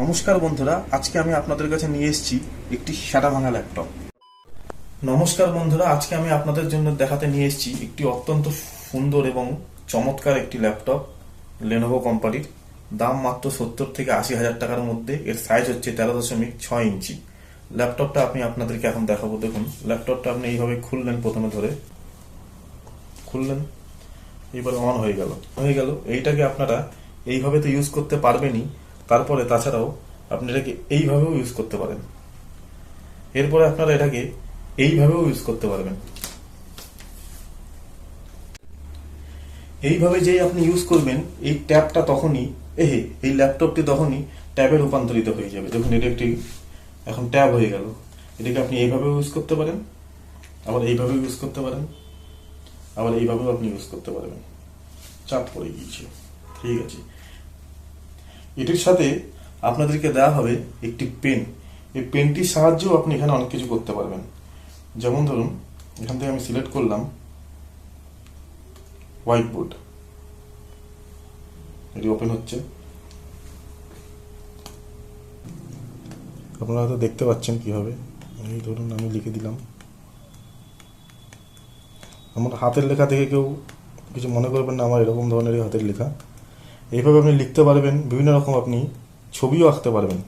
নমস্কার বন্ধুরা, আজকে আমি আপনাদের কাছে নিয়ে এসেছি একটি সেরা ভাঙা ল্যাপটপ। নমস্কার বন্ধুরা, আজকে আমি আপনাদের জন্য দেখাতে নিয়ে এসেছি একটি অত্যন্ত সুন্দর এবং চমৎকার একটি ল্যাপটপ লেনোভো কোম্পানির। দাম মাত্র 70 থেকে 80 হাজার টাকার মধ্যে। এর সাইজ হচ্ছে 13.6 ইঞ্চি। ল্যাপটপটা আপনি আপনাদেরকে এখন দেখাবো। দেখুন, ল্যাপটপটা আপনি এইভাবে খুললেন, প্রথমে ধরে খুললেন, এবারে অন হয়ে গেল। এইটাকে আপনারা এইভাবে তো ইউজ করতে পারবেনই, তারপরে তাছাড়াও আপনি এটাকে এইভাবেও ইউজ করতে পারেন। এরপরে আপনারা এটাকে এইভাবেও ইউজ করতে পারবেন। এইভাবে যেই আপনি ইউজ করবেন, এই ট্যাবটা তখনই এই ল্যাপটপটি তখনই ট্যাবে রূপান্তরিত হয়ে যাবে। দেখুন, এটা একটি এখন ট্যাব হয়ে গেল। এটাকে আপনি এইভাবেও ইউজ করতে পারেন, আবার এইভাবেও ইউজ করতে পারেন, আবার এইভাবেও আপনি ইউজ করতে পারবেন। চাপ পড়ে গিয়েছে, ঠিক আছে। এটির সাথে আপনাদেরকে দেওয়া হবে একটি পেন। এই পেনটির সাহায্যেও আপনি এখানে অনেক কিছু করতে পারবেন। যেমন ধরুন, এখান থেকে আমি সিলেক্ট করলাম হোয়াইট বোর্ড, এটি ওপেন হচ্ছে। আপনারা হয়তো দেখতে পাচ্ছেন কিভাবে। এই ধরুন, আমি লিখে দিলাম। আমার হাতের লেখা থেকে কেউ কিছু মনে করবেন না, আমার এরকম ধরনেরই হাতের লেখা। এইভাবে আপনি লিখতে পারবেন, বিভিন্ন রকম আপনি ছবিও আঁকতে পারবেন।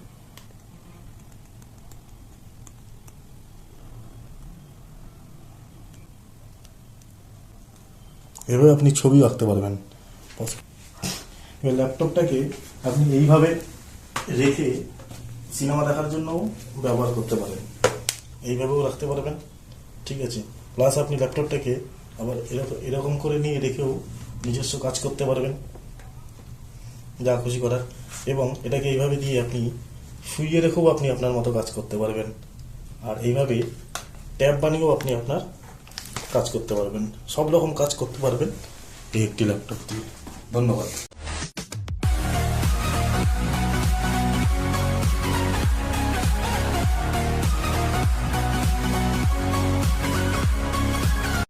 এভাবে আপনি ছবি আঁকতে পারবেন। ল্যাপটপটাকে আপনি এইভাবে রেখে সিনেমা দেখার জন্য ব্যবহার করতে পারেন, এইভাবেও রাখতে পারবেন, ঠিক আছে। প্লাস আপনি ল্যাপটপটাকে আবার এরকম করে নিয়ে রেখেও নিজস্ব কাজ করতে পারবেন, যা খুশি করার। এবং এটাকে এইভাবে দিয়ে আপনি শুইয়ে রেখেও আপনি আপনার মতো কাজ করতে পারবেন। আর এইভাবে ট্যাব বানিয়েও আপনি আপনার কাজ করতে পারবেন, সব রকম কাজ করতে পারবেন এই একটি ল্যাপটপ দিয়ে। ধন্যবাদ।